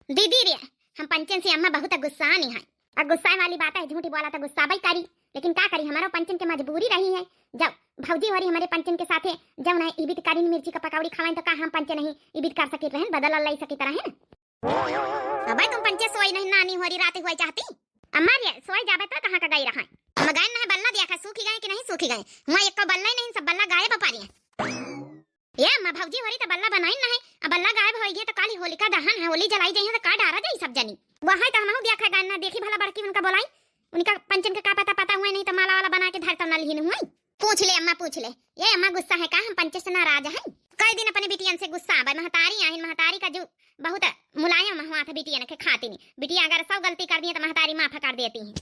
दीदी रे हम पंचन से अम्मा बहुत गुस्सा नहीं है। और गुस्सा वाली बात है, झूठी बोला तो गुस्सा भाई करी, लेकिन क्या करी, हमारा पंचन के मजबूरी रही है। जब भौजी हमारी हमारे पंचन के साथ जब ना इबित करी मिर्ची का पकौड़ी खाएं तो का हम पंचे नहीं इबित कर सके रहन, बदल अल्लाह सके तरह है। अब तुम पंचे सोई नहीं, नानी हो रही रात हुई चाहती अम्मा रे सोई जाबे तो कहां का गई रहा हम गाय ना बल्ला दिया खा, सूखी गए कि नहीं सूखी गए, हुआ एक को बल्ला ही नहीं, सब बल्ला गायब पारी ये अम्मा भौजी हो रही तो बल्ला बनाई ना है। अब बल्ला गायब हो गई तो काली होलिका दहन है, होली जलाई जाई है तो का डारा जाई सब जनी वहां तो हमहु देखा गाना देखी भला बड़की उनका बोलाई, उनका पंचन का पता पता हुआ नहीं तो माला वाला बना के धर तो नलहीन हुई। पूछ ले अम्मा पूछ ले, ये अम्मा गुस्सा है का, हम पंचे से नाराज है। कई दिन अपने बिटियन से गुस्सा आवे, महतारी आहिन महतारी का जो बहुत मुलायम हुआ था बिटियन के खाती नहीं, बिटिया अगर सब गलती कर दी तो महतारी माफ कर देती है।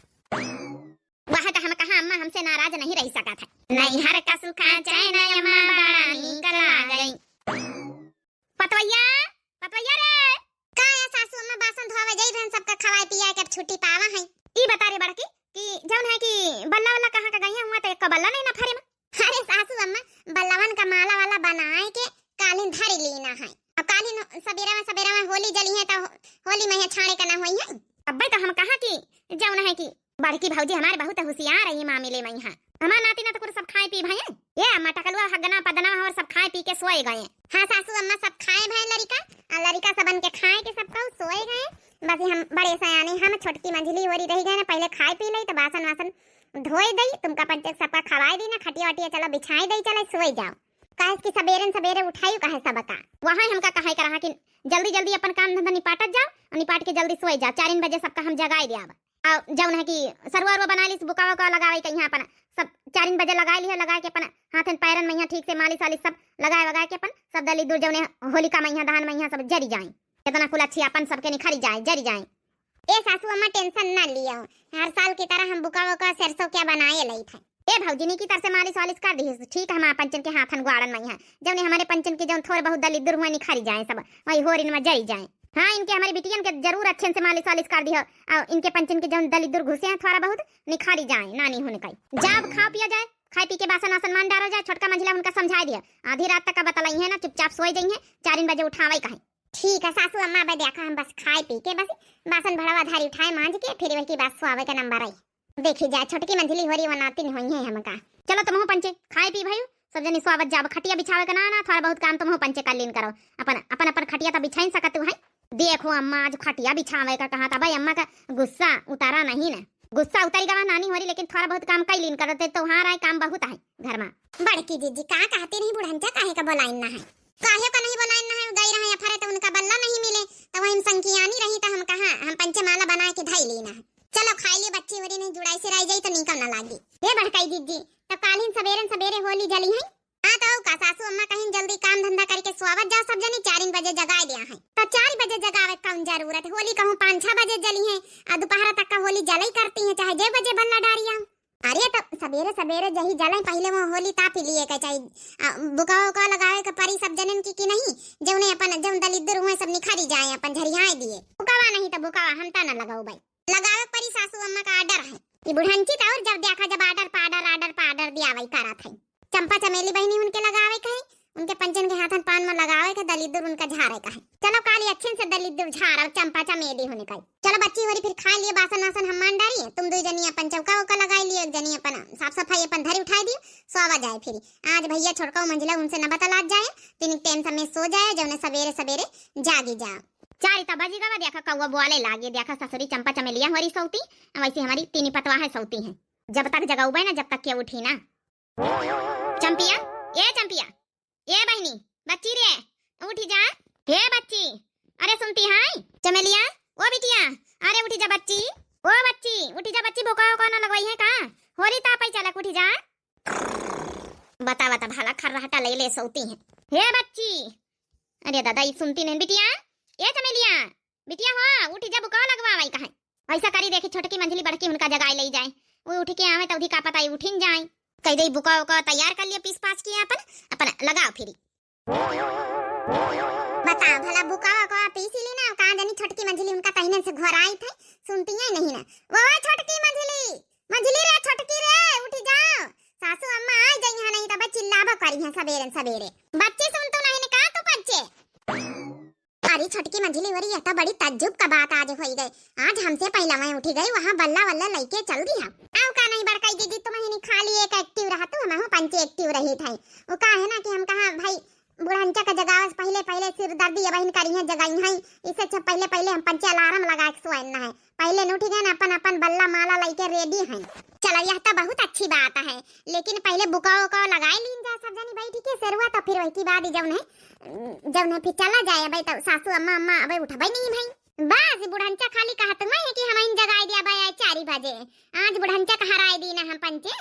वह तो हम कहा अम्मा हमसे नाराज नहीं रह सका था, नहीं हर का सुखा चैन अम्मा बड़ा निकल आ गई। पतवैया पतवैया रे का है सासू अम्मा बासन धोवे जाई रहन, सबका खवाए पिया के छुट्टी पावा है। ई बता रे बड़की कि जौन है कि बल्ला वाला कहां का गई हुआ तो एक बल्ला नहीं ना फरे में। अरे सासू अम्मा बल्लावन का माला वाला बनाए के कालीन धरी लीना है, और कालीन सवेरा में होली जली है तो होली में छाड़े का ना होई है। अब तो हम कहा कि जौन है कि बड़की भौजी हमारे बहुत होशियार है मामले में, यहाँ हमारा नाती ना तो सब खाए पी भाई ये अम्मा टकलुआ हगना पदना और सब खाए पी के सोए गए। हाँ सासू अम्मा सब खाए भाई लड़का और लड़का सबन के खाए के सब कहू सोए गए, बस हम बड़े सयाने हम छोटकी मंझली हो रही गए ना, पहले खाए पी ली तो बासन वासन धोए दई, तुमका पंचक सबका खवाए दी ना, खटिया वटिया चलो बिछाई दई, चलो सोए जाओ। कहे कि सवेरे उठाई कहे सबका वहां हमका कहे करा कि जल्दी जल्दी अपन काम धंधा निपाटत जाओ और निपाट के जल्दी सोए जाओ, 4 बजे सबका हम जगाए दिया। और जौन है कि सरवा बना ली बुका वुका लगावे के यहाँ अपन सब 4 बजे लगा ली है, लगा के अपन हाथन पैरन में यहाँ ठीक से मालिश वालिश सब लगाए वगा के अपन सब दली दूर जौने होलिका में यहाँ दहन में यहाँ सब जरी जाए, इतना कुल अच्छी अपन सबके निखरी जाए जरी जाए। ए सासू अम्मा टेंशन ना लियो, हर साल की तरह हम बुका वुका सरसों क्या बनाए लई थे। ए भौजी ने की तरह से मालिश वालिश कर दी ठीक है, हमारे पंचन के हाथन गुआड़न में यहाँ जौने हमारे पंचन के जौन थोड़े बहुत दली दूर हुए निखरी जाए सब वही होरिन में जरी जाए। हाँ इनके हमारी बिटियन के जरूर अच्छे से मालिश वालिश कर दिया, और इनके पंचन के जौन दली दूर घुसे हैं थोड़ा बहुत निखारी जाए नानी होने का, जब खा पिया जाए खाए पी के बासन वासन मान डाला जाए, छोटका मंझला उनका समझा दिया, आधी रात तक का बतलाई है ना, चुपचाप सोए जाइए, 4 बजे उठावे कहे। ठीक है सासू अम्मा बे देखा हम बस खाए पी के बस बासन भड़वा धारी उठाए मांझ के फिर वही बात सुआवे का नंबर आई, देखी जाए छोटकी मंझली हो रही वनाती हुई है हमका। चलो तुम पंचे खाए पी भाई सब जनी स्वागत जाब, खटिया बिछावे का ना थोड़ा बहुत काम तुम पंचे कर लीन करो, अपन अपन अपन खटिया तो बिछाई सकत है। देखो अम्मा आज खटिया बिछावे का कहा था भाई, अम्मा का गुस्सा उतारा नहीं ना, गुस्सा उतारी गवा नानी हो रही, लेकिन थोड़ा बहुत काम कई लीन करते तो वहां आए काम बहुत है घर में। बड़की दीदी का कहती नहीं बुढ़ंचा काहे का बोलाइन ना है, काहे का नहीं बोलाइन ना है, गई रहे या फरे तो उनका बल्ला नहीं मिले तो वही संकियानी रही तो हम कहा हम पंचमाला बना के धाई लेना है। चलो खाई ले बच्ची हो रही नहीं जुड़ाई से रह जाई तो निकल ना लागी। हे बड़काई दीदी तब कालीन सवेरे होली जली है। हाँ तो का सासू अम्मा कहीं जल्दी काम धंधा करके स्वागत जाओ सब जनी, 4 बजे जगाए दिया है तो 4 बजे जगावे कौन जरूरत है, होली कहूँ 5-6 बजे जली है और दोपहर तक का होली जलाई करती है, चाहे 6 बजे बल्ला डारिया। अरे तो सवेरे जही जलाई पहले वो होली तापी लिए के चाहिए बुका उका लगावे के परी सब जनन की नहीं, जौने अपन जौन दलिद्र हुए सब निखरी जाए अपन झरियाए दिए, बुकावा नहीं तो बुकावा हमता ना लगाओ भाई, लगावे परी सासू अम्मा का आर्डर है। ये बुढ़ंची तो और जब देखा जब आर्डर पाडर दिया वही करा था। चंपा चमेली बहनी उनके लगावे कहे, उनके पंचन के हाथन पान में लगावे के दलिद्र उनका झारे का है। चलो काली अच्छे से दलिद्र झार और चंपा चमेली होने का। चलो बच्ची होरी फिर खा लिए बासन वासन हम मान डालिए, तुम 2 जनी अपन चौका उका लगाई लिए, एक जनी अपन साफ सफाई अपन धरी उठाई दिए, सोवा जाए फिर आज भैया छोटका मंझला उनसे न बतला जाए, तीन टाइम समय सो जाए जौने सवेरे जागी जाओ। 4 तब बजी गवा देखा कौवा बोले लागे, देखा ससुरी चंपा चमेलिया हमारी सौती, वैसे हमारी तीनी पतवा है सौती है, जब तक जगाऊबे ना जब तक क्या उठी ना। चंपिया ये बहनी बच्ची रे उठी जा, हे बच्ची अरे सुनती है चमेलिया ओ बिटिया अरे उठी जा बच्ची, ओ बच्ची उठी जा बच्ची, भूखा ना लगवाई है का होरी तापई चला उठी जा, बता भला खर्राटा ले सौती है। हे बच्ची अरे दादा ये सुनती नहीं बिटिया, ये चमेलिया बिटिया हो उठी जा बुका लगवाई कहे, ऐसा करी देखी छोटकी मंझली बड़की उनका जगाए ले जाए, वो उठ के आवे तभी का पता उठिन जाए, कह दे बुका उका तैयार कर लिया पीस पास किया अपन लगाओ फिर बता भला बुका उका पीस ली ना, कहां जानी छोटकी मंझली उनका कहने से घर आई थे, सुनती है नहीं ना, वो छोटकी मंझली रे छोटकी रे उठ जाओ, सासू अम्मा आ गई है नहीं तो चिल्लाबा करी है सवेरे बच्चे सुन तो नहीं ने कहा तो बच्चे अरे छोटकी मंझली हो रही है तो बड़ी तज्जुब का बात आज हो गई। आज हमसे पहला मैं उठी गई, वहाँ बल्ला वल्ला लेके चल दी हम। आओ का नहीं बड़काई दीदी, तुम्हें खाली एक एक्टिव रहा तो हम पंचे एक्टिव रही थे। वो का है ना कि हम कहा भाई बुढ़ंचा का जगावस पहले पहले सिर दर्दी या बहन करी है जगाई है, इससे अच्छा पहले पहले हम पंचे अलार्म लगा के सोना है। पहले न उठी गए ना अपन अपन बल्ला माला लेके रेडी हैं। चलो यह तो बहुत अच्छी बात है, लेकिन पहले बुकाओ को लगाए लीन जा सब जनी बैठी के सेरुआ तो फिर वही की बात जब ने फिर चला जाए भाई तो सासू अम्मा अम्मा अबे उठा भाई नहीं भाई बस बुढ़ंचा खाली कहत मैं है कि हम इन जगाई दिया भाई 4 बजे। आज बुढ़ंचा का हराए दी ना हम पंचे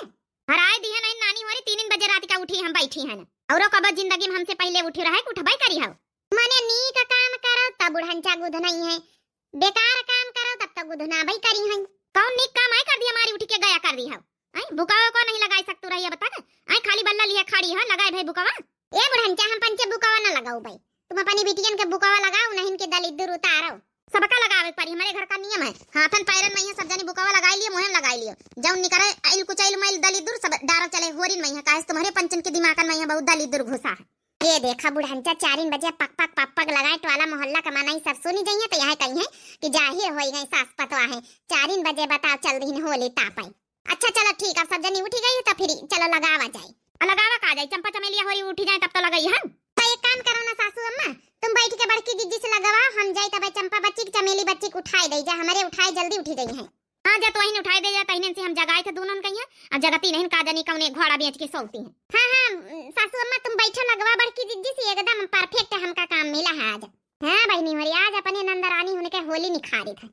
हराए दी है नहीं नानी हमारी 3 बजे रात का उठी हम बैठी है ना। और कब जिंदगी में हमसे पहले उठी रहा है उठ भाई करी हो माने नी का काम करो तब बुढ़ंचा गुद नहीं है, बेकार काम करो तब तक गुद ना भाई करी है। कौन नीक काम आई कर दिया हमारी उठ के गया कर दी हो आई बुकावा को नहीं लगाई सकतू रही है बता आई खाली बल्ला लिया खड़ी है लगाए भाई बुकावा। ए बुढ़ंचा हम पंचे बुकावा ना लगाओ भाई, तुम अपनी बिटियन के बुकावा लगाओ नहीं इनके दल इधर उतारो सबका लगावे पर हमारे घर का नियम है। हाथन पैरन में सब जनी बुकावा लगाई लिए मुहम लगाई लियो जब निकरे आइल कुचाइल मैल दल इधर सब डारा चले होरिन में काहे तुम्हारे पंचन के दिमाग में बहुत दल इधर घुसा है। ये देखा बुढ़ंचा 4 बजे पक पक पक पक लगाए टवाला मोहल्ला का मनाई सब सुनी जाइए तो यह कही है कि जाहिर हो गई सास पतवा है 4 बजे बताओ चल दिन होली तापाई। अच्छा चलो ठीक अब सब जनी उठी गई तो फिर चलो लगावा जाए लगावा का जाए चंपा चमेलिया होरी उठी जाए तब तो लगाई हम तो एक काम करो ना सासू अम्मा तुम बैठ के बड़की दीदी से लगावा हम जाए तब चंपा बच्ची की चमेली बच्ची को उठाई दे जा हमारे उठाए जल्दी उठी गई है। हां जा तो वहीं उठाई दे जा तहिन से हम जगाए थे दोनों कहिया अब जगती नहीं का जानी कौन घोड़ा बेच के सोती है। हां सासू अम्मा तुम बैठो लगवा बड़की दीदी से एकदम परफेक्ट हमका काम मिला है आज। हां बहनी हमारी आज अपने नंदरानी होने के होली निखारी था।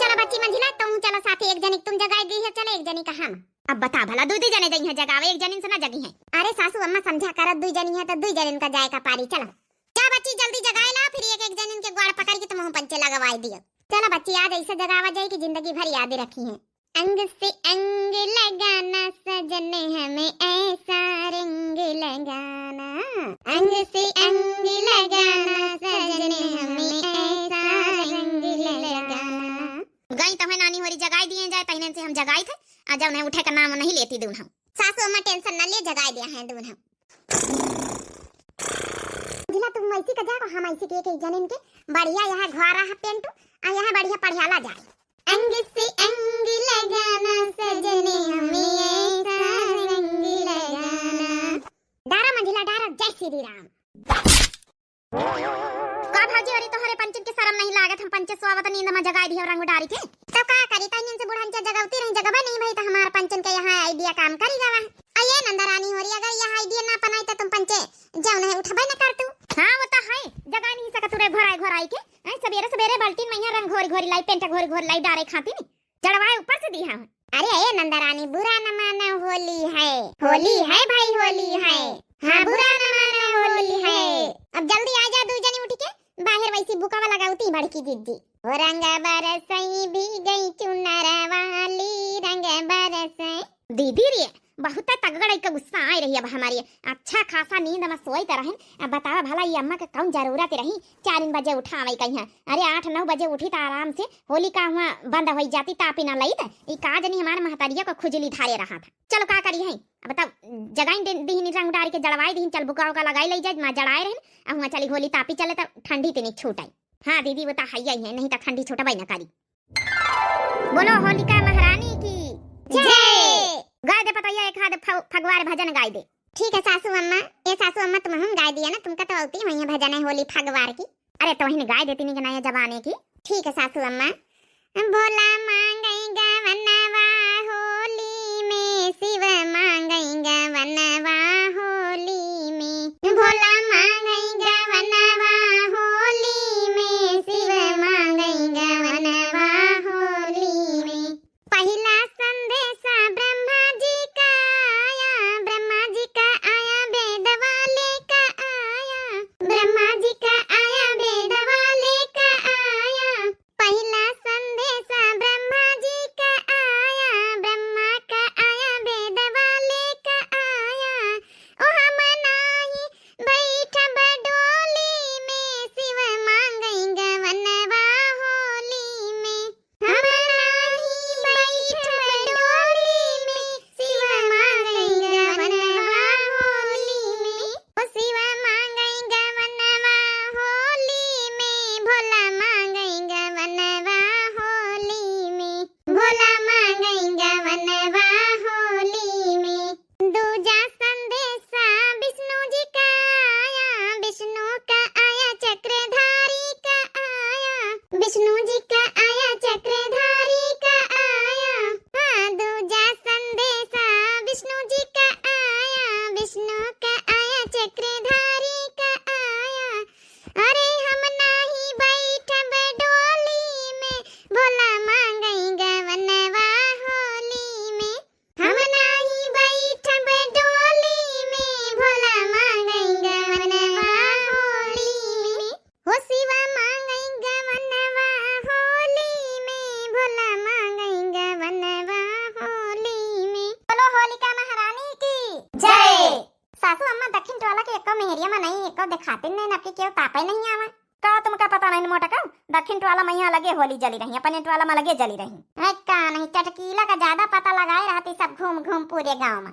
चलो बच्ची मंजिला तुम चलो साथी एक जनी तुम जगाए दी है चलो एक जनी का हम। अब बता भला दो जने जई है जगावे एक जनी से ना जगी है। अरे सासू अम्मा समझा कर 2 जनी है तो 2 जन का जाए का पारी चलो क्या बच्ची जल्दी जगाए ला फिर एक जन के ग्वाड़ पकड़ के तुम पंचे लगवाई दियो। चलो बच्ची आज ऐसे जगावा जाए कि जिंदगी भर याद रखी है। अंग से अंग लगाना सजन हमें ऐसा रंग लगाना अंग से अंग लगाना सजन हमें ऐसा रंग लगाना। गई तो है नानी होरी जगाई दिए जाए तहिने से हम जगाई थे आज जब नहीं उठे का नाम नहीं लेती दून हम सासू अम्मा टेंशन न ले जगाई दिया है दून हम। जिला तुम ऐसी का जाओ हम ऐसी के एक जनिन के बढ़िया यहाँ घोरा है पेंटू आ यहाँ बढ़िया पढ़ियाला जाए। अंग से अंग लगाना सजने हमें ऐसा रंग लगाना। डारा मंझिला डारा जय श्री राम। का भाजी अरे तोहरे पंचन के शर्म नहीं लागत हम पंचे स्वागत नींद में जगाई दियो रंग डारी के तो का करी तनिन से बुढ़ंचा जगावती रही जगबा नहीं भाई तो हमार पंचन के यहाँ आइडिया काम करी जावा। आये नंदरानी होरी अगर यह आइडिया ना बनाई तो तुम पंचे जाओ नहीं उठबे ना कर तू। हां वो तो है जगा नहीं सकत तुरे घोराई के सवेरे सवेरे बाल्टी में रंग घोरी घोरी लाई पेंटा घोरी घोरी लाई डारे खाती नहीं जड़वाए ऊपर से दिया। अरे ए नंदरानी बुरा न माना होली है भाई होली है। हां बुरा न माना होली है। अब जल्दी आ जा 2 जनी उठ के बाहर वैसी बुकावा लगाउती बड़की दीदी ओ रंग बरसई भी गई चुनर वाली रंग बरसई दीदी रे बहुत तगड़ का गुस्सा आ रही अब हमारी अच्छा खासा नींद में सोई तरह। अब बतावा भला ये अम्मा का कौन जरूरत रही 4 बजे उठावे कहीं। अरे 8-9 बजे उठी तो आराम से होली का हुआ बंद हो जाती तापी ना लई त ई का जनी हमारे महतारिया को खुजली धारे रहा था। चलो का करी है अब बताओ जगाई दी रंग डार के जड़वाई दी चल बुका का लगाई लई जाए मां जड़ाए रहे अब वहां चली होली तापी चले तो ठंडी ते नहीं छूटाई। हां दीदी वो तो है नहीं तो ठंडी छूटबाई ना करी। बोलो होलिका महारानी की जय। गाय दे पता एक हाथ फगवार भजन गाय दे। ठीक है सासू अम्मा ये सासू अम्मा तुम हम गाय दिया ना तुमका तो आती है भजन है होली फगवार की। अरे तो ही गाय देती नहीं नया जमाने की। ठीक है सासू अम्मा। भोला मांगेगा वनवा होली में शिव मांगेगा वनवा होली में भोला मांगेगा वनवा होली में शिव मांगेगा वनवा होली में। पहला संदेशा ब्रह्मा जी का आया वेद वाले का आया ब्रह्मा जी का आया वेद वाले का आया। पहला संदेशा ब्रह्मा पे नहीं आवा का तुमका पता नहीं मोटा का दक्षिण टवाला मैया लगे होली जली रही अपने टवाला में लगे जली रही का नहीं चटकीला का ज्यादा पता लगाए रहती सब घूम घूम पूरे गाँव में।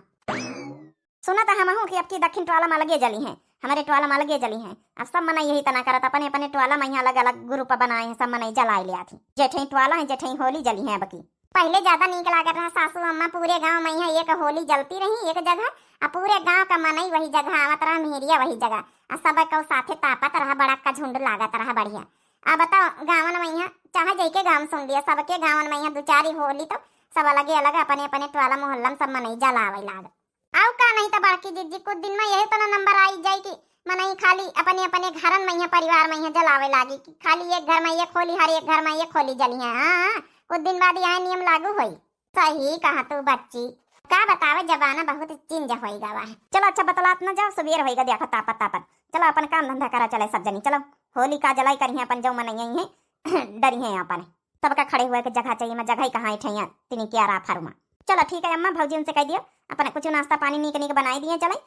सुना था हम हूँ कि अब की दक्षिण टवाला में लगे जली हैं हमारे टवाला में लगे जली हैं। अब सब मना यही तना करत अपने अपने टवाला मैया अलग अलग ग्रुप बनाए हैं सब मना जलाए ले आती जेठई टवाला है जेठई होली जली है बकी। पहले ज्यादा नीक लागत रहा सासू अम्मा पूरे गांव में यहाँ एक होली जलती रही एक जगह और पूरे गांव का मनई वही जगह आवत रहा मेहरिया वही जगह और सब को साथे तापत रहा बड़ा का झुंड लागत रहा बढ़िया। अब बताओ गाँवन में यहाँ चाहे जई के गाँव सुन लिया सबके गाँवन में यहाँ दो चार होली तो सब अलगे अलग अपने अपने टवाला मोहल्ला में सब मनई जलावे लाग आओ का नहीं तो बाकी जिज्जी कुछ दिन में यही तो ना नंबर आई जाए कि मनई खाली अपने अपने घरन में यहाँ परिवार में यहाँ जलावे लागी कि खाली एक घर में एक होली हर एक घर में एक होली जली है। हाँ कुछ दिन बाद यह नियम लागू हुई। सही कहा तू बच्ची का बतावे जमाना बहुत चेंज होएगा वह। चलो अच्छा बतलात न जाओ सवेर होएगा देखो तापत तापत चलो अपन काम धंधा करा चले सब जनी चलो होली का जलाई करी अपन जो मनई है डरी है अपन सबका खड़े हुए के जगह चाहिए मैं जगह ही कहाँ ठैया तिनी क्या रा फरमा। चलो ठीक है अम्मा भौजी उनसे कह दियो अपने कुछ नाश्ता पानी नीक नीक बनाई दिए चले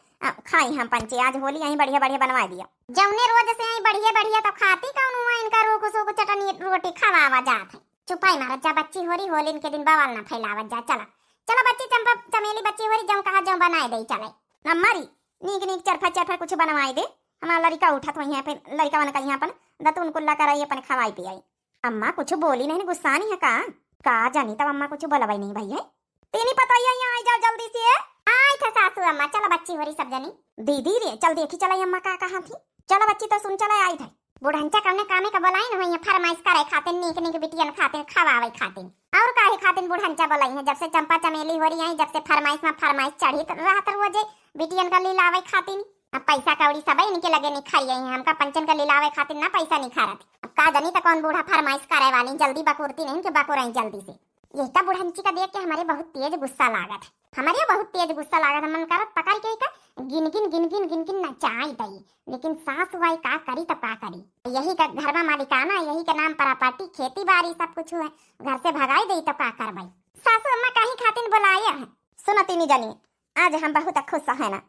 खाई हम पंचे आज होली यहीं बढ़िया बढ़िया बनवा दिया जौने रोज से यहीं बढ़िया बढ़िया तो खाती कौन हुआ इनका रोको सोको चटनी रोटी खवावा जात है। चुपाई मारा जा बच्ची होरी होली इनके दिन बवाल ना फैलावत जा। चला चलो बच्ची चंपा चमेली बच्ची होरी जौं कहा जौं बनाए दे चले नम्मारी नीक नीक चरफा कुछ बनवाई दे हमारा लड़का उठा तो यहाँ पे लड़का बन कर यहाँ पर दतुन कुल्ला कराई अपन खवाई पियाई। अम्मा कुछ बोली नहीं गुस्सा नहीं है का जानी तब अम्मा कुछ बोलवाई नहीं भैया तेनी पता ही यहाँ आई जाओ जल्दी से आई था सासू अम्मा। चलो बच्ची होरी सब जनी दीदी रे चल देखी चलाई अम्मा का कहाँ थी। चलो बच्ची तो सुन चला आई थे बुढ़ंचा करने कामे का बोलाई न वही फरमाइश करे खाते नीक नीक बिटियन खाते खवावे खाते और काहे खाते बुढ़ंचा बोलाई है जब से चंपा चमेली हो रही है जब से फरमाइश चढ़ी रात रोजे बिटियन का लीलावे खाती अब पैसा कौड़ी सब इनके लगे नहीं खाई है हमका पंचन का लीलावे खातिर ना पैसा नहीं खा रहा अब का जानी तो कौन बूढ़ा फरमाइश करे वाली जल्दी बकुरती नहीं कि बकुराई जल्दी से। यही तो बुढ़ंची का देख के हमारे बहुत तेज गुस्सा लागत है हमारे बहुत तेज गुस्सा लागत है मन करत पकड़ के का गिन गिन नचाई दई लेकिन सास हुई का करी तो का करी यही का घर में मालिकाना यही का नाम प्रॉपर्टी खेती बाड़ी सब कुछ है घर से भगाई दई तो का करवाई सासू अम्मा काहे खातिर बुलाया है। सुनती नहीं जानी आज हम बहुत खुश है ना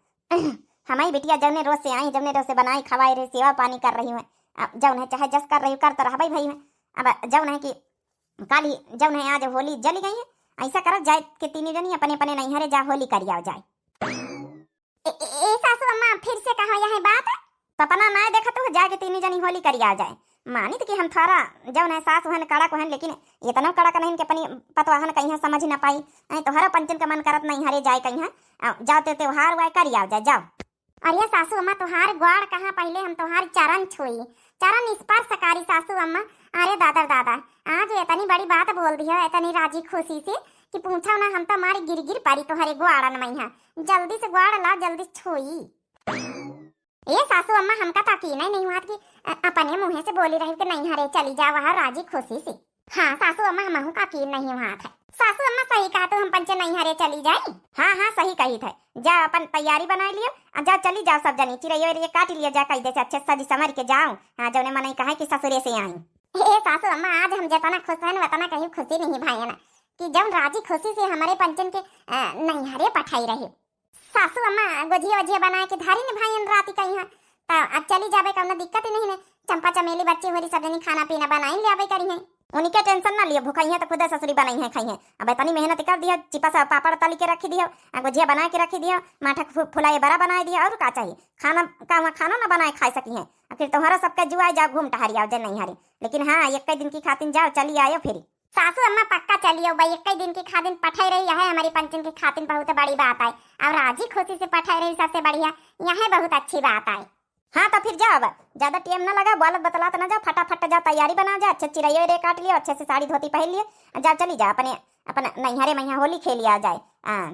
हमारी बिटिया जौने रोज से आई जौने रोज से बनाई खवाई रही सेवा पानी कर रही हूँ जौन है चाहे जस कर रही हूँ करता रहा भाई अब जौन है कि काली जौन है आज होली जली गई है ऐसा कर जाए कि तीनों जनी अपने अपने नैहरे जा होली कर आओ जाए। सासू अम्मा फिर से कहा यह बात तो अपना ना देखा तो जाके तीनों जनी होली कर आ जाए मानी कि हम थारा जौन है सास हन कड़ा को हन लेकिन इतना कड़ा का नहीं कि अपनी पतवाहन कहीं समझ ना पाई तो हर पंचन का मन करत नहीं हरे जाए कहीं जाते त्योहार वाय कर आओ जाए जाओ। अरे सासू अम्मा तुहार ग्वाड़ कहाँ पहले हम तुहार चरण छुई चरण स्पर्श सकारी सासू अम्मा। अरे दादा दादा आज इतनी बड़ी बात बोल दी है इतनी राजी खुशी से कि पूछा ना हम तो हमारी गिर गिर पारी तुम्हारे ग्वाड़न में यहाँ जल्दी से ग्वाड़ ला जल्दी छुई। ये सासू अम्मा हमका ताकीन नहीं हुआ कि अपने मुँह से बोली रही कि नहीं हरे चली जा वहाँ राजी खुशी से। हाँ सासू अम्मा हम का यकीन नहीं हुआ था। सासू अम्मा सही कहा तो हम पंचे नहीं हरे चली जाए। हाँ हाँ सही कही थे जा अपन तैयारी बना लियो जा चली जाओ सब जनी चिड़ैया ये काट लिया जा कही जैसे अच्छे सजी समझ के जाओ। हाँ जौने मन कहा कि ससुरे से आई हे सासू अम्मा आज हम जितना खुश है उतना कहीं खुशी नहीं भाई ना कि जब राजी खुशी से हमारे पंचन के नहीं हरे पठाई रहे। सासू अम्मा गोझिया वजिया बना के धारी ने भाई रात कहीं तो अब चली जावे कौन दिक्कत ही नहीं है। चंपा चमेली बच्ची हो रही सब जनी खाना पीना बनाई ले आवे करी है उनके टेंशन ना लियो भूखाई है तो खुद ससुरी बनाई है खाई है। अब इतनी मेहनत कर दिया चिपा सा पापड़ तली के रखी दियो गुजिया बना के रखी दियो माठा फुलाए बड़ा बना दिया और का चाहिए खाना का खाना ना बनाए खा सकी है फिर तुम्हारा सबका जुआ जाओ घूम टहरी आओ जे नहीं हरी लेकिन हाँ एक दिन की खातिर जाओ चली आयो फिर। सासू अम्मा पक्का चलियो भाई एक दिन की खातिर पठाई रही है हमारी पंचन की खातिर बहुत बड़ी बात है और राजी खुशी से पठाई रही सबसे बढ़िया यह बहुत अच्छी बात है। हाँ तो फिर जाओ अब ज्यादा टाइम ना लगा बोलत बतलात ना जाओ फटाफट जाओ तैयारी बना जाओ अच्छे चिड़ैया रे काट लियो अच्छे से साड़ी धोती पहन लियो जाओ चली जाओ अपने अपन नैहरे मैया होली खेली आ जाए।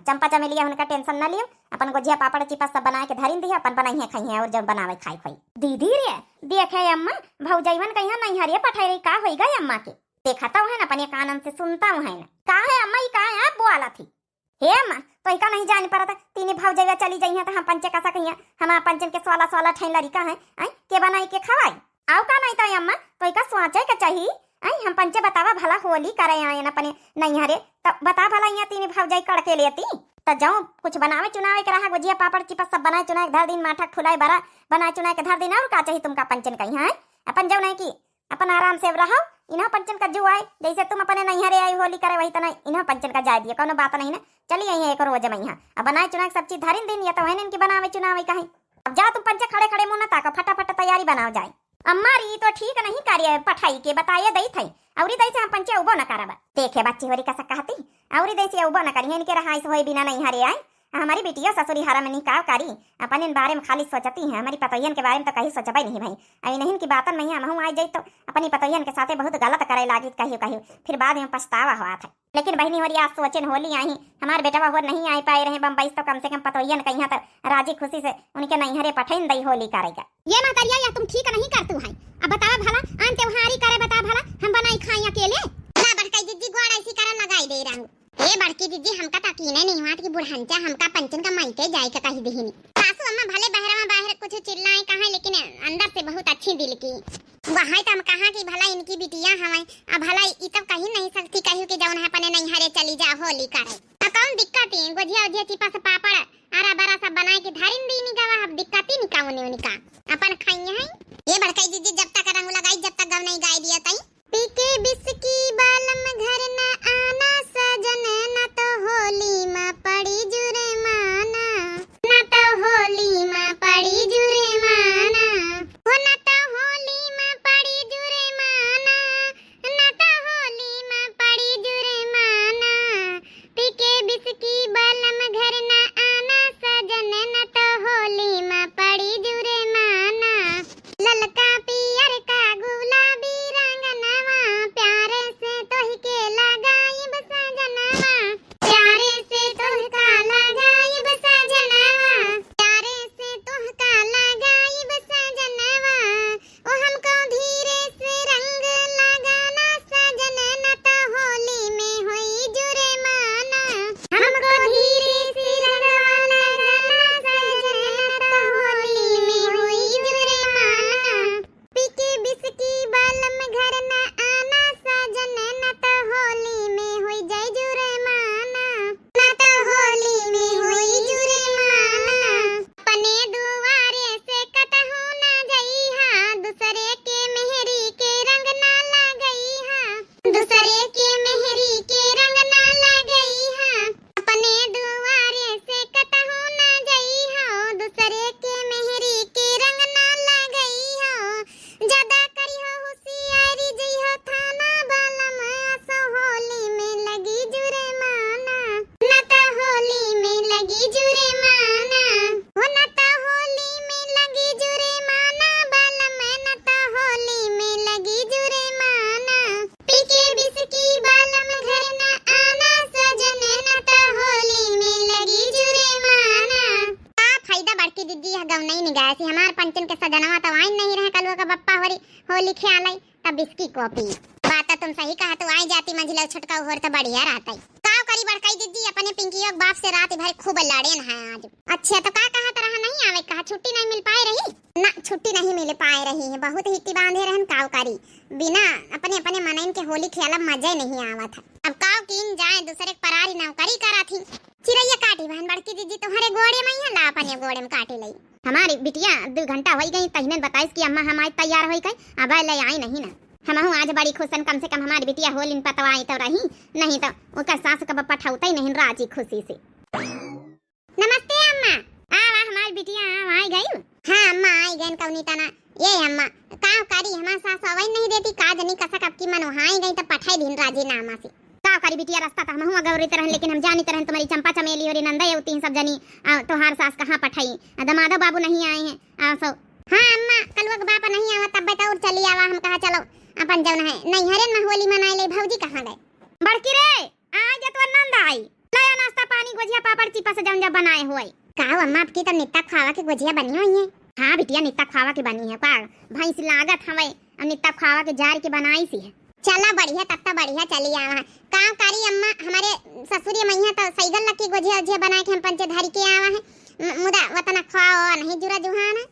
चंपा चमेलिया उनका टेंशन ना लियो अपन गुजिया पापड़ चिपा सब बना के धरी दिया अपन बनाई है खाई है और जब बनावे खाई खोई दीदी रे देखे अम्मा भौजैवन कहीं नैहरे पठाई रही का हो गई अम्मा के देखा तो है ना अपने कानन से सुनता हूँ है ना का है अम्मा ये का है बोला थी हे अम्मा तो का नहीं जान पड़ा था तीन भौजैया चली जाई है तो हम पंचे का सकिया हम पंचन के स्वाला स्वाला ठैन लड़का है के बनाई के खवाई आओ का नहीं तो अम्मा तो का सोचे के चाहिए हम पंचे बतावा भला होली करे आए न अपने नहीं हरे तो बता भला यहाँ तीन भौजाई कड़के लेती तो जाऊं कुछ बनावे चुनावे के रहा गुजिया पापड़ चिपस सब बनाए चुनाए धर दिन माठक फुलाए बरा बनाए चुनाए के धर दिन और का चाहिए तुमका पंचन कहीं है अपन जाओ नहीं की अपन आराम से रहो इन्हों पंचन का जो आए जैसे तुम अपने नैहरे आई होली करे वही तना इन्हों पंचन का जा दिए कोनो बात नहीं ना चली आई एक रोज मैया अब बनाए चुनाए सब चीज धरिन दिन या तो है इनकी बनावे चुनावे कहीं अब जा तुम पंचे खड़े खड़े मुंह न ताको फटाफट तैयारी बनाओ जाए अम्मा री तो ठीक नहीं कार्य पठाई के बताइए दई थई औरी दई से हम पंचे उबो न करब देखे बच्ची होरी का कहती औरी दई से उबो न करी इनके रहा इस होई बिना नहीं हरे आए हमारी बेटिया ससुरी हारा में निकाह करी अपन इन बारे में खाली सोचती है हमारी पतोयन के बारे में तो कहीं सोचबे नहीं भाई अभी नहीं की बातन में हम आ जाई तो अपनी पतोयन के साथे बहुत गलत करे लागी कहियो फिर बाद में पछतावा हुआ था लेकिन बहनी होरी आज सोचन होली आई हमारे बेटा हो नहीं आ पाए रहे बम्बई तो कम से कम पतोयन कहीं तो राजी खुशी से उनके नैहरे पठन दई होली करेगा ये ना करिया या तुम ठीक नहीं करतू है अब बतावा भला आन त्योहारी करे बता भला हम बनाई खाई अकेले ना बड़काई दीदी गोड़ ऐसी करे लगाई दे रहूं ए बड़की दीदी हमका तकीने नहीं हुआ कि बुढ़हंचा हमका पंचन का मायके जाए का कही देहिनी सासू अम्मा भले बहरा में बाहर कुछ चिल्लाए कहा लेकिन अंदर से बहुत अच्छी दिल की वहां तो हम कहा कि भला इनकी बिटिया हमें अब भला ई तब कहीं नहीं सकती कहीं कि जौन है अपने नहीं हरे चली जा होली करे तो कौन दिक्कत है गोजिया ओजिया चिपा से पापड़ आरा बरा सब बनाए के धरिन दी नी गवा अब दिक्कत ही नहीं काउने उनका अपन खाइए हैं ये बड़काई दीदी जब तक रंग लगाई जब तक गव नहीं गाय दिया तई पीके बिस्की बालम घर न आना सजन न तो होली में पड़ी जुरे माना न तो होली में पड़ी जुरे माना हो न तो होली में पड़ी जुरे माना न तो होली में पड़ी जुरे माना पीके बिस्की बालम घर न आना सजन न तो होली में पड़ी जुरे माना ललका पियर का गुलाबी रंग नवा प्यारे से तोह के लगाई बसा जनवा प्यारे से तोह का लगाई बसा जनवा प्यारे से तोह का लगाई बसा जनवा ओ हमको धीरे से रंग लगाना सजन न तो होली में होई जुरे माना हमको धीरे से रंग लगाना सजन न तो होली में होई जुरे माना पीके बिस्की बालम घर न आना सजन न तो होली में होई जाय जुरे माना न तो होली में होई जुरे माना अपने दुआरे से कतहु न जइहा दूसरे के मेहरी के रंग न लगइहा दूसरे के मेहरी के रंग न लगइहा अपने दुआरे से कतहु न जइहा दूसरे के मेहरी के रंग न लगइहा ज्यादा करियो होशियारी जइहो थाना बालम असो होली में लगी जुरे माना न तो होली में लगी जुरे माना हो न तो होली में लगी जुरे माना बालम न तो होली में लगी जुरे माना पीके बिस्की बालम घर न आना सजन न तो होली में लगी जुरे माना का फायदा बड़की दीदी गव नहीं निगाह से हमार पंचन के सजनवा तो आइन नहीं रहे कलवा का बप्पा होरी होली खेलाई तब बिस्की कॉपी बात तुम सही कहा तो आई जाती मंझिला छटका होर तो बढ़िया रहता काव करी बड़काई दीदी अपने पिंकी और बाप से रात भर खूब लड़े न है आज अच्छा तो का कहा तरह नहीं आवे कहा छुट्टी नहीं मिल पाए रही ना छुट्टी नहीं मिल पाए रही है बहुत हिट्टी बांधे रहन काव करी बिना अपने अपने मनइन के होली खेला मजा नहीं आवा था अब काव कीन जाए दूसरे परारी नौकरी करा थी चिरैया काटी बहन बड़की दीदी तुम्हारे गोड़े में ही ला अपने गोड़े में काटी लई हमारी बिटिया 2 घंटा हो गई तहने बताइस कि अम्मा हम आज तैयार होई गई अब ले आई नहीं ना हम आज बड़ी खुशन कम से कम हमारी बिटिया होलिन पतवाई तो रही नहीं तो ओकर सास का बप्पा ठौता ही नहीं राजी खुशी से नमस्ते अम्मा आवा हमारी बिटिया आई गई हां अम्मा आई गई कौनी तना ये अम्मा का करी हमार सास अवई नहीं देती का जनी कसक अब की मन हाई गई तो पठाई दिन राजी नामा से का करी बिटिया रास्ता तो हम हुआ गौरी तरह लेकिन हम जानी तरह तुम्हारी चंपा चमेली और नंदा होती सब जनी तोहार सास कहां पठाई दमादो बाबू नहीं आए हैं सो हां अम्मा कलवा के बाप नहीं आवा तब बताओ चली आवा हम कहा चलो अपन जौन है नहीं हरे में होली मनाए ले भौजी कहां गए बड़की रे आज तो नंद आई लाया नाश्ता पानी गोजिया पापड़ चिपा से जौन जब बनाए हुए का अम्मा आपकी तो नित्ता खावा के गोजिया बनी हुई है हां बिटिया नित्ता खावा के बनी है का भैंस लागत हवे और नित्ता खावा के जार के बनाई सी है चला बढ़िया तत्ता बढ़िया चली आवा का करी अम्मा हमारे ससुरी मैया तो सईगल लकी गोजिया ओजिया बना के हम पंचे धरी के आवा है मुदा वतना खाओ नहीं जुरा जुहान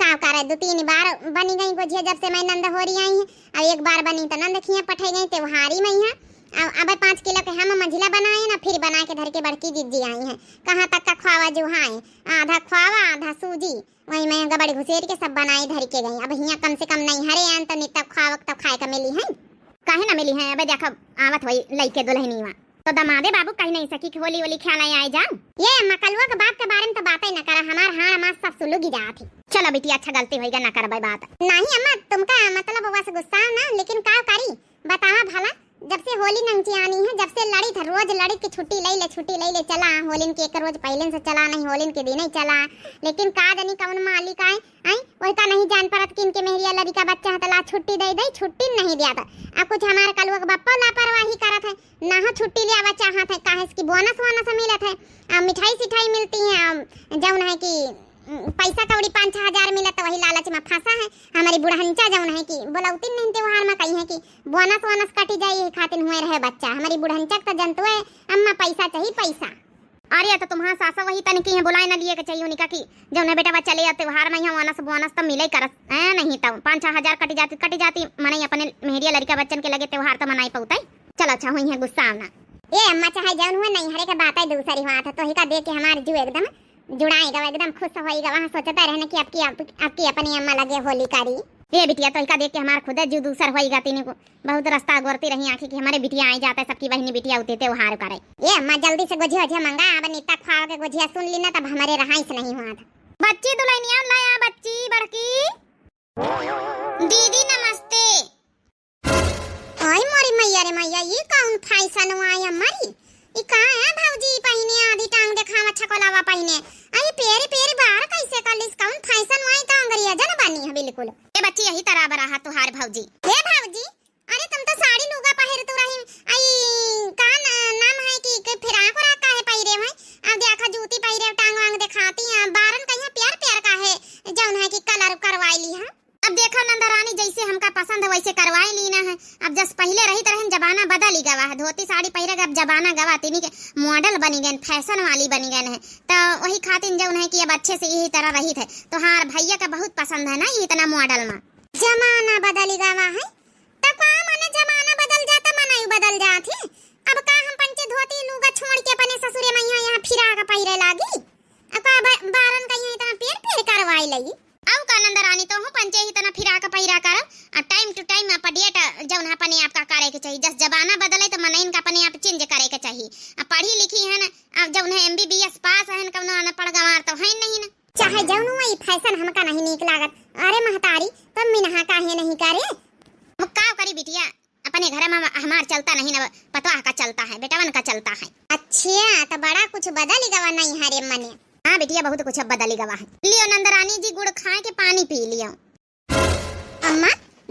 का करे 2-3 बार बनी गई गोजिया जब से मैं नंद हो रही आई है अब एक बार बनी तो नंद खिया पठाई गई त्योहारी मैया अब 5 किलो के हम मंझिला बनाए ना, फिर बना के धर के बड़की दीदी आई हैं। कहाँ तक का ख्वावा जुहाए, आधा ख्वावा आधा सूजी, वही मैं गबड़ घुसेर के सब बनाई धर के गई। अब यहाँ कम से कम नहीं हरे आन तो नहीं तब ख्वावा तब खाए का मिली है, काहे ना मिली है। अब देखो आवत वही लइके दुल्हनी वा तो दमादे बाबू कहीं नहीं सकी कि होली होली ख्याल आए जाओ। ये मकलवा के बाप के बारे में तो बात ही न करा, हमार हां मां सब सुलूगी जाती। चलो बेटी अच्छा गलती होएगा ना करबे बात। नहीं अम्मा तुमका मतलब बस गुस्सा ना, लेकिन का करी बतावा भला। जब से होली नंची आनी है, जब से लड़ी था रोज लड़ी की छुट्टी ले चला। होलिन के एक रोज पहले से चला नहीं, होलिन के दिन ही चला। लेकिन का दनी कौन मालिक आए वही का नहीं जान परत कि इनके मेहरिया लड़ी का बच्चा हतला छुट्टी दे छुट्टी नहीं दिया था। अब कुछ हमारे कलुआ के बप्पा लापरवाही करत है ना, छुट्टी लिया बच्चा चाहत है काहे कि बोनस वोनस मिलत है, अब मिठाई सिठाई मिलती है, जौन है कि पैसा कौड़ी 5-6 हजार मिलत तो वही लालच में फंसा है। हमारी बुढ़हंचा जौन है कि बोलौती नहीं त्योहार में कही है कि बोनस वोनस कटी जाए खातिर हुए रहे बच्चा। हमारी बुढ़हंचा तो जनतो है अम्मा पैसा चाहिए पैसा। अरे तो तुम्हारा सासा वही तन की है बुलाए ना लिए के चाहिए उनका कि जब ना बेटा बच्चा ले त्योहार में यहाँ बोनस तो मिले कर नहीं तो 5-6 हजार कटी जाती मनाई अपने मेहरिया लड़का बच्चन के लगे त्योहार तो मनाई पौता। चलो अच्छा हुई है गुस्सा आना। ये अम्मा चाहे जौन हुआ नहीं हरे के बात है दूसरी बात है, तो ही का देख के हमारे जो एकदम जुड़ाएगा एकदम खुश होएगा। वहाँ सोचता रहने की आपकी अपनी अम्मा लगे होली कारी। ये बिटिया तो का देख के हमारा खुद जो दूसर होएगा तीन को बहुत रास्ता गोरती रही आंखें कि हमारे बिटिया आ जाता है, सबकी बहनी बिटिया उते त्योहार करे। ये अम्मा जल्दी से गोझिया मंगा, अब नीता खाओ के गोझिया सुन ली ना तब हमारे रहाइस नहीं हुआ था। बच्ची दुल्हनिया लाया बच्ची बड़की दीदी नमस्ते। ओए मोरी मैया रे मैया ये कौन फैशन आया मरी ई का है भौजी पहिने आधी टांग देखावा छकोलावा पहिने आई पेरे पेरे बाहर कैसे कलिस कौन फैशन वाई का अंगरिया जन बनी है बिल्कुल। ए बच्ची यही तरह बरा तुहार भौजी। हे भौजी अरे तुम तो साड़ी लुगा पहिर तू रही आई का नाम है कि फिराक और का है पहिरे है। अब देखा जूती पहिरे टांग वांग दिखाती है बारन कहिया प्यार प्यार का है जौन है कि कलर करवाई ली है। अब देखा नंदरानी जैसे हमका पसंद है वैसे करवाई ली ना है। अब जस पहले रही तरह जमाना बदल ही गवा है, धोती साड़ी पहिरे अब जमाना गवा तीनी के मॉडल बनी गए फैशन वाली बनी गए हैं। तो वही खातिर जौन है कि अब अच्छे से यही तरह रही थे तो हार भैया का बहुत पसंद है ना ये इतना मॉडल में। जमाना बदल गवा है तो का माने जमाना बदल जाता मनाई बदल जाती। अब का हम पंचे धोती लूगा छोड़ के अपने ससुरे में यहाँ फिरा का पहिरे लागी। अब का बारन का यहाँ इतना पेड़ पेड़ करवाई लगी। आउ का नंदरानी तो हूँ पंचे ही तना फिरा का पहिरा कर टाइम टू टाइम अपडेट जौन अपने आप का करे के चाहिए। जस जमाना बदले तो मनइन का अपने आप चेंज करे के चाहिए। अब पढ़ी लिखी है ना अब जौन है MBBS पास है ना कौनो अनपढ़ गंवार तो है नहीं ना। चाहे जौन हुआ फैशन हमका नहीं नीक लागत। अरे महतारी तुम मिनहा काहे नहीं करे वो का करी बिटिया अपने घर में हमार चलता नहीं ना पतवा का चलता है बेटावन का चलता है। अच्छा तो बड़ा कुछ बदल गवा नहीं हरे मने। हाँ बिटिया बहुत कुछ अब बदल गवा है। लियो नंदरानी जी गुड़ खाए के पानी पी लियो। अम्मा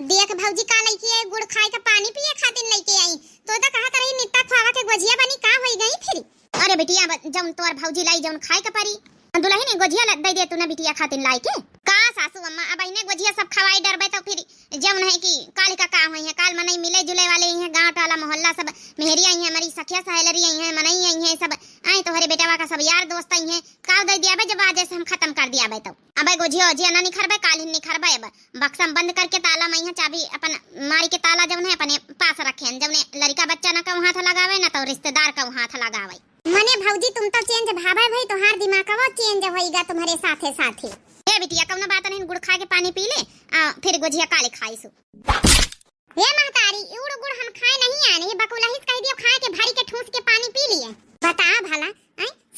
देख भौजी का लईकी है गुड़ खाए के पानी पिए खातिर लेके आई तो कहा रही नित्ता खावा के गोजिया बनी का होई गई फिर। अरे बिटिया जौन तोर भौजी लाई जौन खाए के परी दुल्हन गोजिया दे दे तू ना बिटिया खातिर लाई के का सासू अम्मा अब इने गोजिया सब खवाई डरबे तो फिर जौन है कि काल का काम है काल मनई मिले जुले वाले हैं गांव टाला मोहल्ला सब मेहरिया ही हमारी सखिया सहेलरी आई हैं मनई आई हैं सब आई तो हरे बेटावा का सब यार दोस्त आई हैं का दे दिया जब आज से हम खत्म कर दिया बे तो अब गोजिया ओजिया ना निखरबे काल ही निखरबे। अब बक्सा बंद करके ताला में चाबी अपन मारी के ताला जौन है अपने पास रखे जौन लड़का बच्चा ना कहूं हाथ लगावे ना तो रिश्तेदार कहूं हाथ लगावे। मने भौजी तुम तो चेंज भाभा भाई तोहार दिमाग का चेंज होइगा तुम्हारे साथे साथे। ए बिटिया कौन बात नहीं गुड़ खा के पानी पी ले फिर गोजिया काले खाईसु। ये महतारी इउड़ गुड़ हम खाए नहीं आने बकुला हिस कह दियो खा के भारी के ठूस के पानी पी लिए। बता भला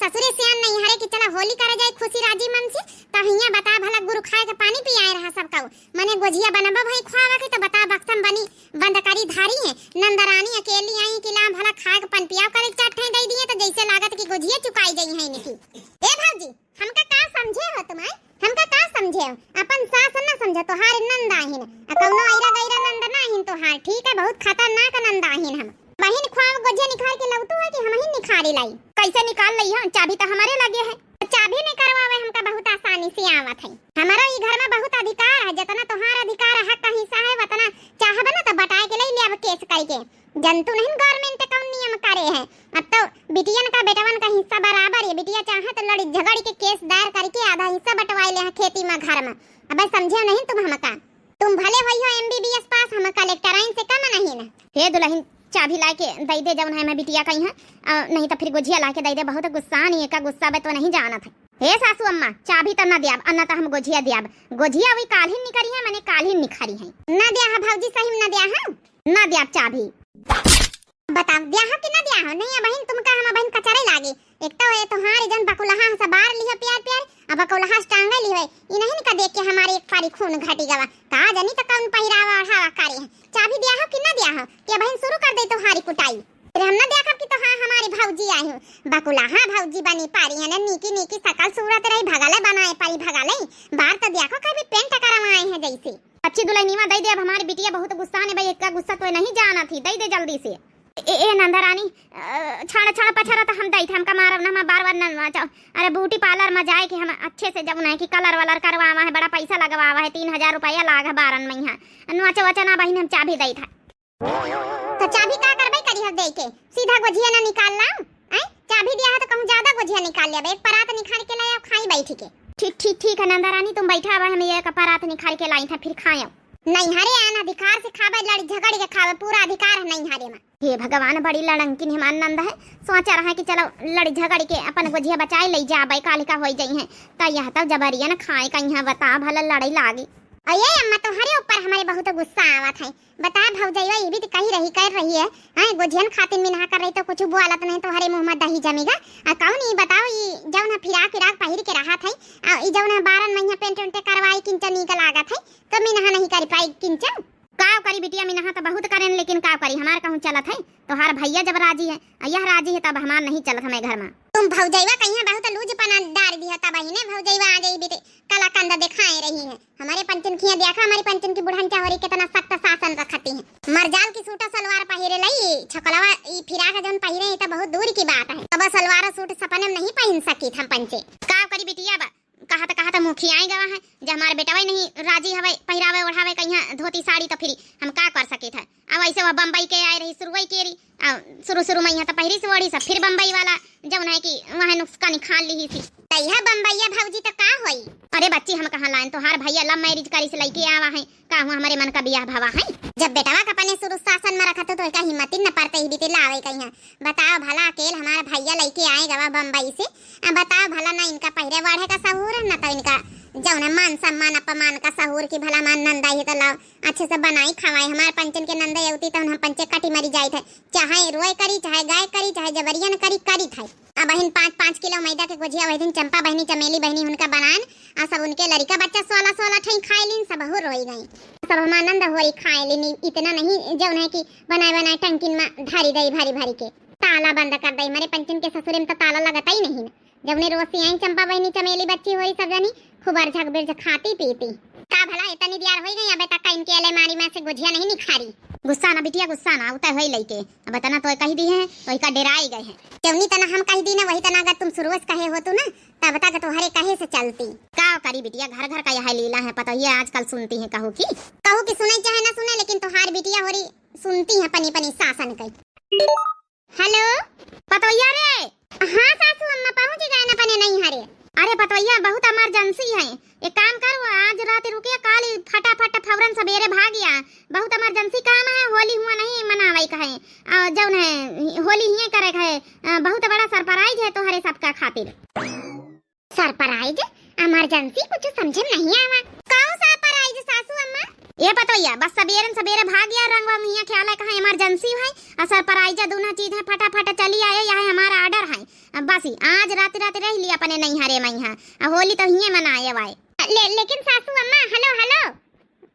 ससुरे सियान नहीं हरे कि चला होली करे जाए खुशी राजी मन से तो हिया बता भला गुड़ खाए के पानी पी आए रहा सब का मने गोजिया बनबा भाई खावा के तो बता बक्सम बनी बंद करी धारी है नंदरानी अकेली आई कि ला भला खा के पन पिया करे चाटे दे दिए तो जैसे लागत कि गोजिया चुकाई गई है इनकी। ए भौजी हमका का समझे हो तुम हमका का समझे हो अपन सास ना समझे तो हार नंद आहिन कौनो आइरा गइरा नंद ना आहिन तो हार ठीक है बहुत खतरनाक नंद आहिन हम बहिन ख्वाब गोजिया निखार के लौटू है कि हम ही निखारी लाई कैसे निकाल लई है चाबी तो हमारे लगे है चाबी नहीं करवावे हमका बहुत आसानी से आवत है। हमारा ई घर में बहुत अधिकार है जितना तोहार अधिकार हक का हिस्सा है उतना चाहबे ना तो बटाए के ले अब केस करके जंतु नहीं गवर्नमेंट कौन नियम करे है। अब तो बिटियन का बेटवन का हिस्सा बराबर है बिटिया चाहे तो लड़ी झगड़ के केस दायर करके आधा हिस्सा बंटवाई ले खेती में घर में। अब समझे नहीं तुम हमका तुम भले होई हो MBBS पास हम कलेक्टर आइन से कम नहीं ना। हे दुल्हन चाबी ला के दई दे जवन है मैं बिटिया कहीं है, नहीं तो फिर गुजिया ला के दई दे। बहुत गुस्सा नहीं का गुस्सा बे तो नहीं जाना था। हे सासू अम्मा चाबी तो न दियाब, अन्ना तो हम गोजिया दियाब। गोजिया वही काल्हिन निकरी है, मैंने काल्हिन निखरी है। न दिया है भौजी, सही में न दिया है, न दियाब चाबी। बताओ दिया है कि न दिया है? नहीं बहन तुम का हम बहन कचरे लागी। एक तो है तुम्हारे जन बकुलहा से बार लिया प्यार प्यार, अब बकुलहा टांगा ली है। ई नहीं का देख के हमारे एक पारी खून घटी गवा। का जनी तो कौन पहिरावा हवा कारी है। चाबी दिया है कि न दिया है? के बहन शुरू कर दे तुम्हारी कुटाई। फिर हम न देखा कि तो हाँ हमारी भौजी आई हूँ। बकुलहा भौजी बनी पारी है ना, नीकी नीकी सकल सूरत रही, भगाले बनाए पारी भगाले। बाहर तो देखो कभी पेंट करवाए हैं जैसे। अच्छी दुल्हनीवा दई दे। अब हमारी बिटिया बहुत गुस्सा ने भाई, इसका गुस्सा तो नहीं जाना थी, दई दे जल्दी से। ए नंदा रानी छाड़ छाड़ पछाड़ा तो हम दई थे, हमका मारब ना, हम बार-बार न चाहो। अरे ब्यूटी पार्लर में जाए कि हम अच्छे से जब ना कि कलर वलर करवावा है, बड़ा पैसा लगवावा है, 3000 रुपया लाग है 12 महीना। नोचा वचा ना बहिन हम चाबी दई था। तो चाबी का करबे करी हर दे के? सीधा गोजिया ना निकाल ला हैं? चाबी दिया है तो कहूं ज्यादा गोजिया निकाल लिया। एक परात निकाल के लाया, खाई बैठी के। ठीक है नंदा रानी तुम बैठा हुआ, हम ये परात निकाल के लाई था फिर खाए। नहीं हरे आन अधिकार से खावे, लड़ी झगड़ के खावे, पूरा अधिकार है नहीं हरे में। हे भगवान बड़ी लड़ंकिन हमार नंद है। सोचा रहा कि चलो लड़ी झगड़ के अपन गोजिया बचाए ले जाबे, कालिका होई जई है त यह तो जबरिया न खाए कहीं। बता भला लड़ाई लागी। अये अम्मा तुम्हारे ऊपर हमारे बहुत गुस्सा आवत है। बता भौजैया ये भी तो कही रही कर रही है हैं, गोजियन खातिर मिनहा कर रही तो कुछ बोलत नहीं, तुम्हारे मुंह में दही जमेगा। कौन ये बताओ, ये जौन फिराक पहिर के रहा था, ये जौन 12 महीना पेंट उंटे करवाई किंचन नीक लागत है, तो मिनहा नहीं कर पाई किंचन। का करी बिटिया, मिनहा तो बहुत करें, लेकिन का करी हमार कहूं चलत है। तोहार भैया जब राजी है, यह राजी है, तब हमार नहीं चलत हमें घर में। तुम भौजैया कहीं बहुत लूज पना डाल दिया, तब बहिने भौजैया आ जाई बेटे कला कंदा दिखाए रही है। हमारे पंचन खिया देखा, हमारी पंचन की बुढ़न चावरी कितना सख्त शासन रखती है। मरजाल की सूटा सलवार पहिरे लई, छकलवा ई फिराक जौन पहिरे तो बहुत दूर की बात है। तब सलवार सूट सपने में नहीं पहन सकी हम पंचे। का करी बिटिया बा कहा मुखियाई गवा है, जब हमारे बेटा वही नहीं राजी हवे पहिरावे ओढ़ावे कहीं धोती साड़ी, तो फिर हम का कर सके थे। अब ऐसे वह बम्बई के आए रही, शुरुआई केरी शुरू में यहाँ तो पहिरी से ओढ़ी सब, फिर बम्बई वाला जब है कि वहाँ नुस्खा निकाल ली थी। तैया बम्बईया भौजी तो का होई? अरे बच्ची हम कहाँ लाइन, तोहार भैया लव मैरिज करी से लइके आवा है, का हुआ हमारे मन का बियाह भवा है। जब बेटावा का अपने शुरू शासन में रखा तो का हिम्मत न पड़ते ही बीते लावे कहीं। बताओ भला अकेले हमारा भैया लइके आए गवा बम्बई से। बताओ भला ना इनका पहिरे वाढ़े का सहूर न तो इनका जौन मान सम्मान अपमान का सहूर की भला मान नंदा ही तो लाओ अच्छे से बनाई खवाए। हमारे पंचन के नंदा होती तो हम पंचे कटी मरी जाए थे, चाहे रोए करी, चाहे गाय करी, चाहे जबरियन करी थे। अब बहन 5-5 किलो मैदा के गुजिया वही दिन चंपा बहनी चमेली बहनी उनका बनान, और सब उनके लड़का बच्चा 16 ठई खाए लीन, सब हो रोई गई। सब हम आनंद हो रही खाए लीन, इतना नहीं जौन है कि बनाए टंकिन में धारी दई भारी के ताला बंद कर दई। हमारे पंचन के ससुरे में तो ताला लगता ही नहीं। जब ने रोसी आई चंपा बहनी चमेली बच्ची हुई सब जनी खूब अरझक बिरझ खाती पीती। का भला इतनी दियार हो गई, अब तक इनके अलमारी में से गुजिया नहीं निखारी। गुस्सा ना बिटिया गुस्सा ना उतर होई लइके। अब तना तो कही दी है तो का डेराई गए हैं। जवनी तना हम कही दी ना वही तना अगर तुम शुरुआत कहे हो तो ना तब तक तो हरे कहे से चलती। का करी बिटिया, घर घर का यह लीला है, पता ही आजकल सुनती है। कहू की सुने चाहे ना सुने, लेकिन तोहार बिटिया होरी सुनती है पनी शासन कई। हेलो पतोया रे। हाँ सासू अम्मा पहुंच गए ना पने नहीं हरे। अरे पतोया बहुत इमरजेंसी है, एक काम करो आज रात रुके, काल फटाफट फौरन सवेरे भागिया। बहुत इमरजेंसी काम है, होली हुआ नहीं मनावे का है, जौन है होली ही करे है। बहुत बड़ा सरप्राइज है तोहरे सबका खातिर। सरप्राइज इमरजेंसी कुछ समझ नहीं आवा। कौन सरप्राइज सासू अम्मा? ये पतोया बस सवेरे भागिया, रंगवा मियां ख्याल है कहा इमरजेंसी है, और सरप्राइज दोनों चीज है, फटाफट चली आए, यह हमारा ऑर्डर है। बस आज रात रह लिया अपने नहीं हरे मैया, होली तो ही मनाए वाए। लेकिन सासू अम्मा हेलो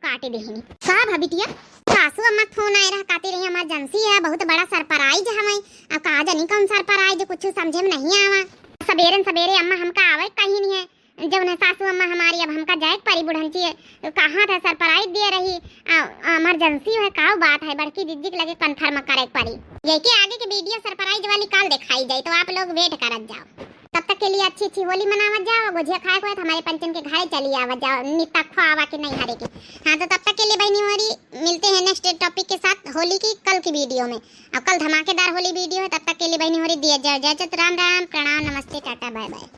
काटे देहिनी का भबिटिया। सासू अम्मा फोन आए रहा काटे रही, इमरजेंसी है, बहुत बड़ा सरप्राइज है हमें। अब का जानी कौन सरप्राइज कुछ समझे में नहीं आवा। सवेरे अम्मा हमका आवे कहीं नहीं है, जब न सासू अम्मा हमारी अब हमका जाए परी बुढ़ंची है, कहाँ था सरप्राइज दे रही, इमरजेंसी है, का बात है बड़की दीदी के लगे कन्फर्म करे पड़ी। ये के आगे की वीडियो सरप्राइज वाली काल दिखाई जाए, तो आप लोग वेट करत जाओ। तब तक के लिए अच्छी होली मनावत जाओ, गुजिया खाए को हमारे पंचन के घर चली आवत जाओ, नित्ता खुआवा के नहीं हरे के। हाँ तो तब तक के लिए बहनी हमारी मिलते हैं नेक्स्ट टॉपिक के साथ होली की कल की वीडियो में। अब कल धमाकेदार होली वीडियो है, तब तक के लिए बहनी हमारी दिया जय जय राम राम प्रणाम नमस्ते टाटा बाय बाय।